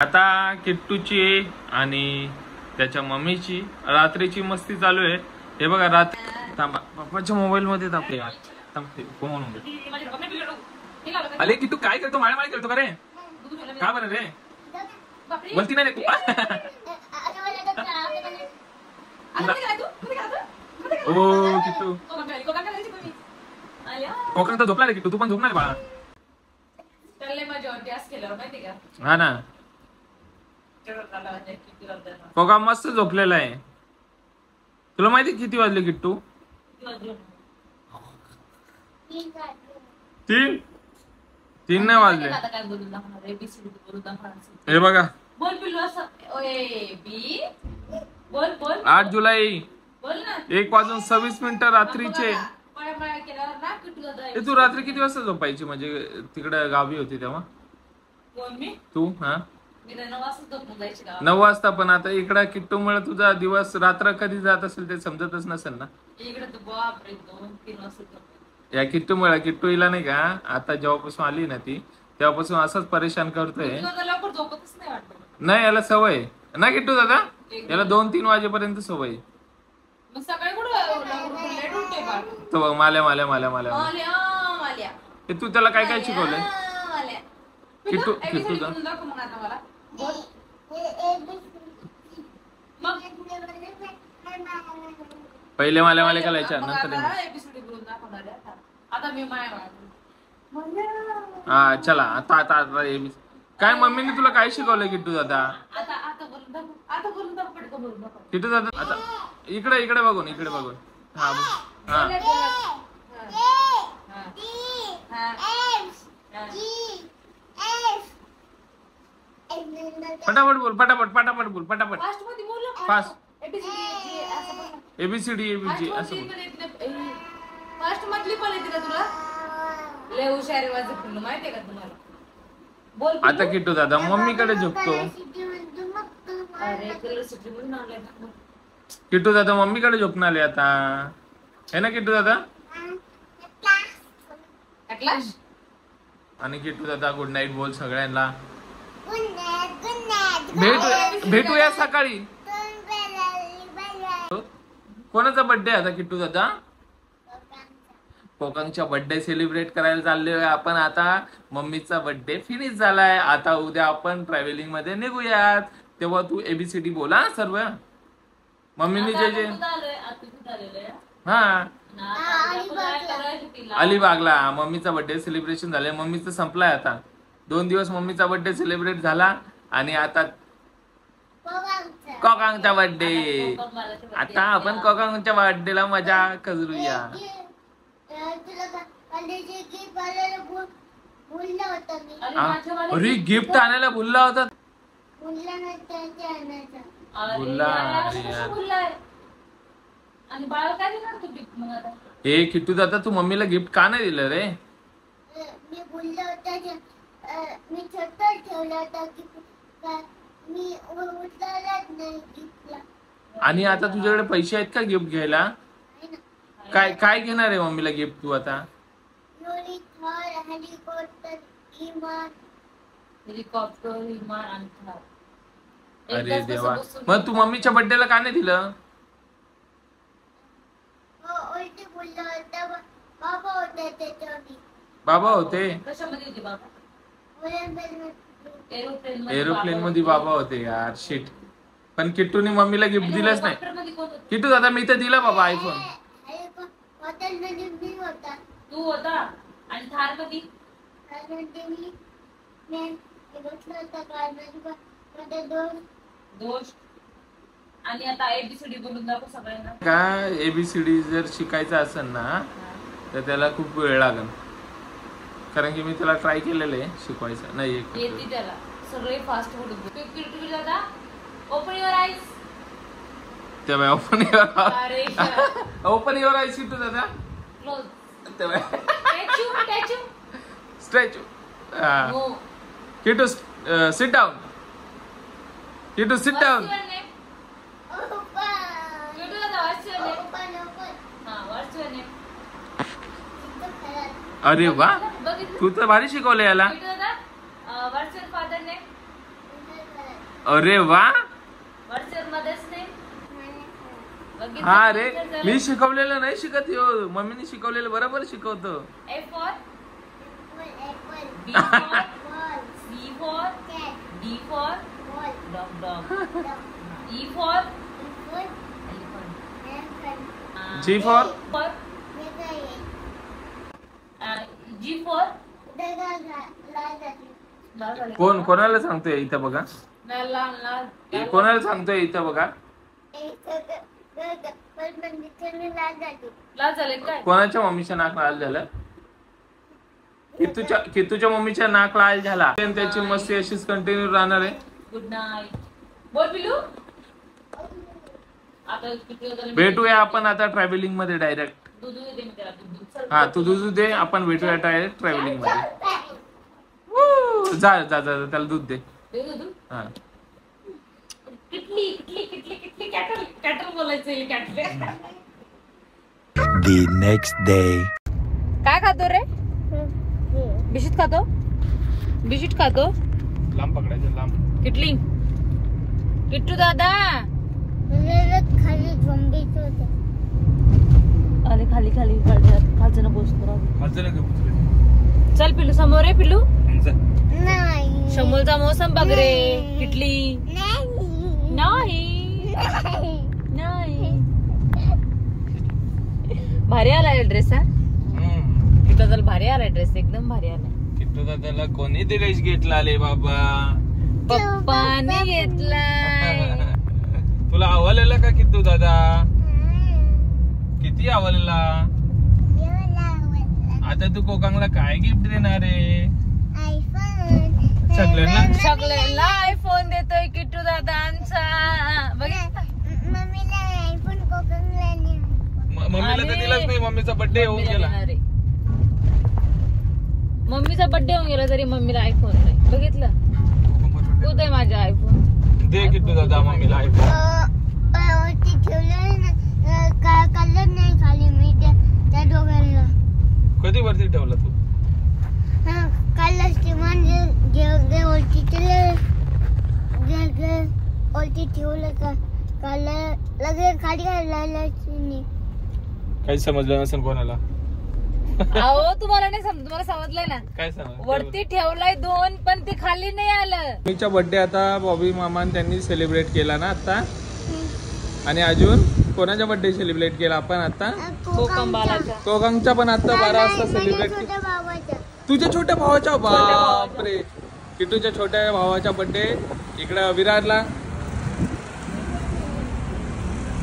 आता किट्टूची आणि त्याच्या मम्मीची रात्रीची मस्ती चालू आहे। हे बघा रात्री पप्पाच्या मोबाईल मध्ये दाखवले। अरे किट्टू काय करतो? माळी करतो का रे? का बरं रे? बोलती नाही रे तू? ओ किट्टू कोकणात झोपला रे किट्टू? तू पण झोपणार बाळा? हा ना, कोका मस्त झोपलेला आहे। तुला माहिती किती वाजले किट्टू? 3 नाही वाजले। हे बघा 8 जुलै 1:26 रात्रीचे। तू रात्री किती वाजता झोपायची? म्हणजे तिकडे गावी होती तेव्हा तू? हा 9 वाजता। पण आता इकडे किट्टूमुळे तुझा दिवस रात्र कधी जात असेल ते समजतच नसेल ना। या किट्टूमुळे, किट्टू हिला नाही का आता जेव्हापासून आली ना ती तेव्हापासून असंच परेशान करतोय। नाही याला सवय ना किट्टू दादा, याला 2-3 वाजेपर्यंत सवय। तो माल्या तू त्याला काय काय शिकवलंय किट्टू? पहिले माल्या करायच्या नंतर हा चला आता काय मम्मीने तुला काय शिकवलंय किट्टू दादा? किट्टू दादा आता इकडे बघून हा हा फटाफट बोल, फटाफट बोल, फटाफट फास्ट। ABCD ABG असं बोल। फास्ट मधली पण येते का तुला? लय हुशार आहे माझं पिल्लू, माहितीये का तुम्हाला? बोल आता किट्टू दादा मम्मीकडे झोपतो। अरे कलर सिटी म्हणून आणलाय ना किट्टू दादा मम्मीकडे झोपणार आता है ना किट्टू दादा? अटलास आणि किट्टू दादा गुड नाईट बोल सगळ्यांना। भेटूया सकाळी। कोणाचा बर्थडे आता किट्टू दादा? कोकांगच्या बर्थडे सेलिब्रेट करायला चाललोय आपण आता। मम्मीचा बर्थडे फिनिश झालाय, आता उद्या आपण ट्रॅव्हलिंग मध्ये निघूयात। तेव्हा तू ABCD बोला सर्व। मम्मीने जे हा अलिबागला मम्मीचा बर्थडे सेलिब्रेशन झालंय। मम्मीचं संपलाय आता। 2 दिवस मम्मीचा बर्थडे सेलिब्रेट झाला आणि आता कोकांगचा बर्थडे। आता आपण कोकांगच्या बर्थडेला मजा करूया। अरे गिफ्ट आणायला भुलला होता। हे किट्टू दादा तू मम्मीला गिफ्ट का नाही दिलं रे? मी बोललो होता मी छोटा ठेवला होता की मी उचललाच नाही गिफ्टला। आणि आता तुझ्याकडे पैसे आहेत का गिफ्ट घ्यायला? काय घेणार आहे मम्मीला गिफ्ट तू आता? हेलिकॉप्टर विमान आणि थार। अरे देवा, मग तू मम्मीच्या बर्थडेला का नाही दिलं? बाबा होते कशामध्ये होते बाबा? एरोप्लेन मध्ये बाबा होते यार शिट। पण किट्टूने मम्मीला गिफ्ट दिलंच नाही। किट्टू दादा मी तर दिला बाबा आयफोन। तू होता आणि थार मध्ये दोष। आणि आता ABCD बोलून दाखव सगळ्यांना। का ABCD जर शिकायचं असेल ना तर त्याला खूप वेळ लागेल, कारण की मी त्याला ट्राय केलेलं आहे शिकवायचं नाही येते त्याला सगळे फास्ट बोलून। किट्टू दादा ओपन युअर आईज। तेव्हा ओपन युअर आईज किट्टू दादा क्लोज। तेव्हा statue Kittu sit down. Kittu sit down. अरे वा तू तर भारी शिकवलं याला। व्हॉट्स युअर फादर नेम? अरे वा, व्हॉट्सअप मध्येच नाही. हा रे, मी शिकवलेलं नाही शिकत हो, मम्मीने शिकवलेलं बरोबर शिकवतो. A for apple, B for ball, C for cat, D for ball, dog dog. dog, E for foot, elephant. elephant, G for For G for लाल झाली. कोण कोणाला सांगतोय इथं बघा, लाल लाल लाल कोणाला सांगतोय इथं बघा, लाल झाले काय? कोणाच्या मम्मीच्या नाक लाल झालं? किट्टूच्या मम्मीच्या नाक लाल झाला. आणि त्याची मस्ती अशीच कंटिन्यू राहणार आहे. Good night. बोल पिलू. आता किती वाजले? भेटूया आपण आता ट्रॅव्हलिंग मध्ये डायरेक्ट. दूध दे मी त्याला दूध. चल. हा तू दूध दे, आपण भेटूया डायरेक्ट ट्रॅव्हलिंग मध्ये. जा जा जा त्याला दूध दे. दे दूध. हा किटली किटली किटली किटली कॅटल कॅटल बोलायचं कॅटल. The next day. काय खातो रे? बिस्किट खातो. बिस्किट खातो. लांब पकडायचं लांब. किटली. किट्टू दादा. खाली झोंबी होते. अरे खाली खाली खालचं ना पोचतो. चल पिलू समोर आहे पिलू. नाही समोरचा मोसम बघ रे. किटली. नाही नाही. भारी आलाय ड्रेस. हा किट्टू दादा भारी आलाय ड्रेस, एकदम भारी आलाय. किट्टू दादाला कोणी ड्रेस घेतला रे बाबा? पप्पाने घेतलाय. तुला आवडलेला का किट्टू दादा? किती आवडलेला? आता तू कोकांगला काय गिफ्ट देणार आहे? सगळ्यांना आयफोन देतोय किट्टू दादांचा. मम्मीला आयफोन कोकणला नाही. मम्मीला तर दिलाच नाही, मम्मीचा बर्थडे होऊन गेला. मम्मीचा बर्थडे होऊन गेला तरी मम्मीला आयफोन नाही. बघितलं कुठे आहे माझा आयफोन? दे किट्टू दादा मम्मीला आयफोन. ठेवलं ना कलर नाही खाली मी त्या दोघांना. कधी वरती ठेवला तू? कलर ओलटी ठेवलं का कलर लगेच खाली नाही. काही समजलं नसेल कोणाला. अहो तुम्हाला नाही समज, तुम्हाला समजलंय ना. काय सांग वरती ठेवलाय दोन पण ते खाली नाही आलं. मम्मीचा बर्थडे आता बॉबी मामान त्यांनी सेलिब्रेट केला ना आता. आणि अजून कोणाचा बर्थडे सेलिब्रेट केला आपण आता? कोकमचा पण आता 12 वाजता सेलिब्रेट केला. तुझ्या छोट्या भावाच्या. बापरे, किट्टूच्या छोट्या भावाचा बर्थडे इकडे विरारला.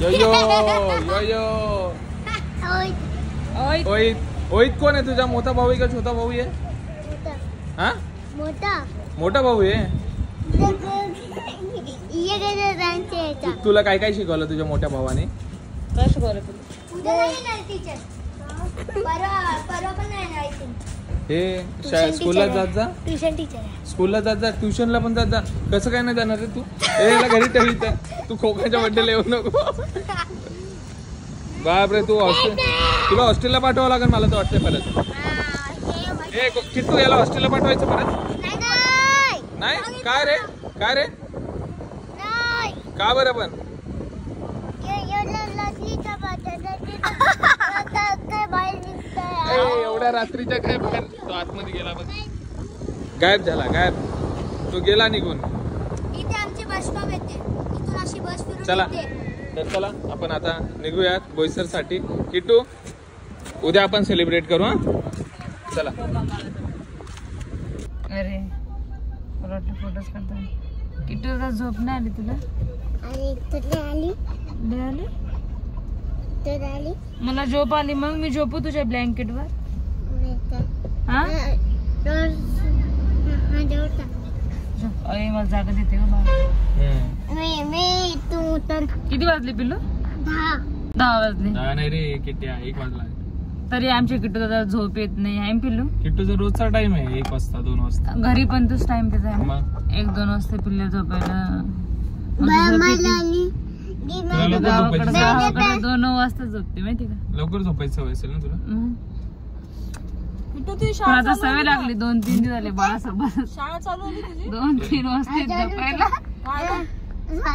यो यो यो यो. ओईत कोण आहे तुझा? मोठा भाऊ आहे का छोटा भाऊ आहे? हा मोठा भाऊ आहे. तुला काय काय शिकवलं तुझ्या मोठ्या भावाने? काय शिकवलं? हे स्कूलला जात जा. Tuition teacher. स्कूलला जात जा, ट्युशनला पण जात जा. कसं काय नाही जाणार रे तू? याला घरी ठेव इथं. तू खोकाच्या बर्थडेला येऊ नको. बापरे, तू तुला हॉस्टेलला पाठवावं लागेल मला तर वाटतंय परत. ए किट्टू, याला हॉस्टेलला पाठवायचं परत? नाही. काय रे काय रे? का बरं पण? एवढ्या रात्रीच्या काय बाहेर? तो आतमध्ये गेला बघ, गायब झाला. गायब तो गेला निघून. इथे आमची बस स्टॉप येते, इथून अशी बस फिरून चला येते. तर चला आपण आता निघूयात बोईसर साठी. किट्टू उद्या आपण सेलिब्रेट करू. हा चला. अरे फोटोज करतो. किट्टू झोप नाही आली तुला? आली मला झोप आली, मग मी झोपू तुझ्या ब्लँकेट वर. हा अरे मला जागा देते का बाबा? किती वाजले पिल्लू? 10 वाजले. नाही रे किट्ट्या, 1 वाजला तरी आमच्या किट्टू दादा झोप येत नाही आहे पिल्लू. किट्टूचा रोजचा टाइम आहे 1 वाजता 2 वाजता. घरी पण तोच टाइम त्याचा आहे. मग 1-2 वाजता पिल्ले झोपायला. गावाकडे 2 वाजता झोपते माहिती का. लवकर झोपायची सवय असेल ना तुला? पण आता सवय लागली. 2-3 दिवस झाले बाळासोबत. शाळा चालू 2-3 वाजता झोपायला.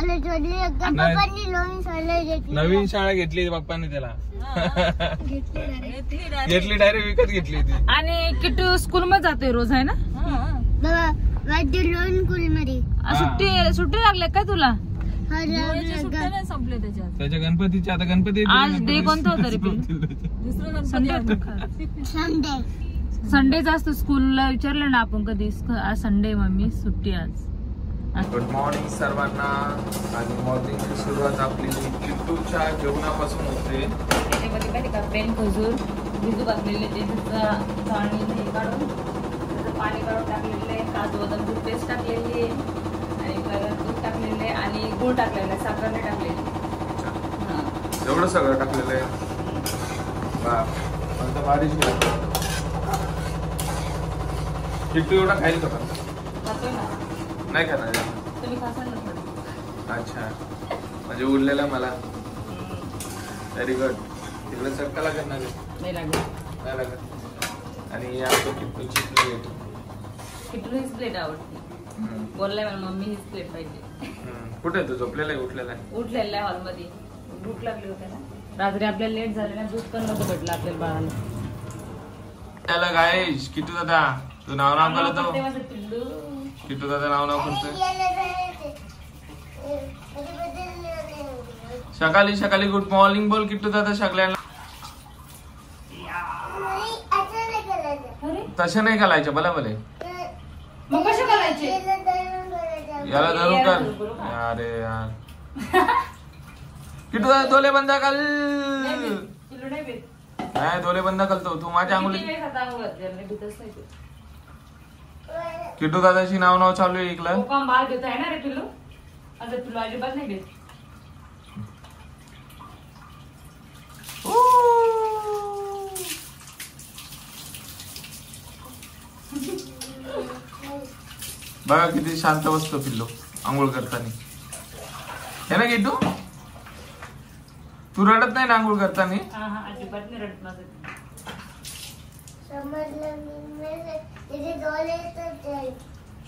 शाळा सोडली पप्पांनी नवीन शाळा घेतली. नवीन शाळा घेतली पप्पांनी त्याला. घेतली डायरेक्ट विकत घेतली ती. आणि किट्टू स्कूल मध्ये जातोय रोज आहे ना? बाबा माझ्या लोन स्कूल मध्ये सुट्टी लागले काय तुला? संपले त्याच्यात. त्याच्या गणपतीच्या आता गणपती आज डे कोणता होता रे? संडेच असतो. स्कूलला विचारलं ना आपण कधी, आज संडे मम्मी सुट्टी आज. गुड मॉर्निंग सर्वांना. आणि मॉर्निंगची सुरुवात आपली किट्टूच्या जेवणापासून होते. त्याच्यामध्ये माहिती का पेन खजूर भिजू घातलेले, ते चाळणी हे काढून त्याचं पाणी काढून टाकलेले, काजू बदाम दूध पेस्ट टाकलेली आणि परत दूध टाकलेले आणि गूळ टाकलेला, साखर नाही टाकलेली. एवढं सगळं टाकलेलं आहे. बारीक किट्टू एवढा खाईल का? खातोय ना? नाही खाणार. तुम्ही खासाल ना थोडं. अच्छा, म्हणजे उरलेला मला. Very good. तिकडे चक्का लागत नाही नाही लागत. नाही लागत. आणि आमचं किट्टूची प्लेट. किट्टूला हीच प्लेट आवडते. बोललाय मला मम्मी हीच प्लेट पाहिजे. कुठे आहे तू? झोपलेला आहे? उठलेला आहे? उठलेला आहे हॉलमध्ये. भूक लागली होती ना रात्री, आपल्याला लेट झाले ना, दूध पण नव्हतं भेटलं आपल्याला बाळाला. त्याला काय किट्टू दादा तू नाव करतो. किट्टू दादा नाव करतोय. सकाळी सकाळी गुड मॉर्निंग बोल किट्टू दादा सगळ्यांना. तसं नाही घालायचं भला भले. मग कसे करायचे? याला धरून कर. अरे यार किट्टू दादा डोले बंद कर. नाही डोले बंद करतो तू माझ्या अंगुली. किट्टू दादाची नाव चालू आहे इकडं. माल देत आहे ना रे पिल्लू. आता पिल्लू अजिबात नाही देत. बघा किती शांत बसतो पिल्लू आंघोळ करताना. हे ना किट्टू तू रडत नाही ना आंघोळ करताना? अजिबात नाही रडत माझं.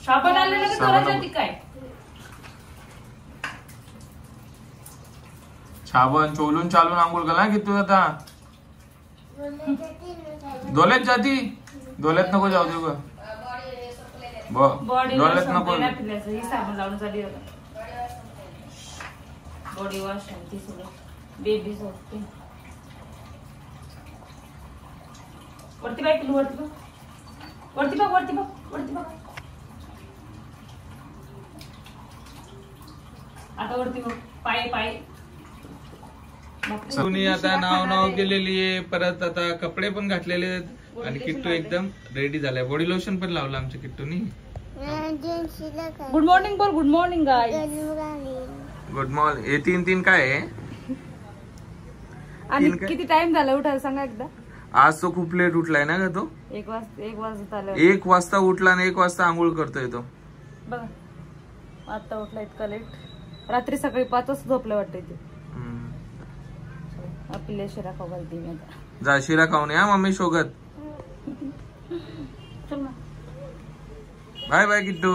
साबण आलेलं का डोळ्यासाठी काय? साबण चोलून चालून आंघोळ करा किट्टू दादा. डोल्यात जाती? डोल्यात नको जाऊ दे ग. बॉडी डोल्यात नको. साबण लावून झाली बॉडी वॉश आणि सगळं बेबी सोप. वरती बाय पिल्लू, वरती बघ, वरती बघ, वरती बघ, वरती बघ. आता वरती बघ, पाय पाय. सोनी आता नाव केलेली आहे. परत आता कपडे पण घातलेले आहेत आणि किट्टू एकदम रेडी झालाय. बॉडी लोशन पण लावलं आमच्या किट्टूनी. गुड मॉर्निंग बोल. Good morning guys. Good morning. हे 3 काय आहे? आणि किती टाइम झाला उठायला सांगा एकदा. आज तो खूप लेट उठलाय ना ग तो. 1 वाजता आला. 1 वाजता उठला आणि 1 वाजता आंघोळ करतोय तो. बघा आता उठला इतका लेट. रात्री सकाळी 5 वाजता झोपलं वाटतंय ते. आपल्या शिरा खाऊ घालते मी आता. जा शिरा खाऊन या मम्मी सोबत. चल ना. Bye bye Kittu.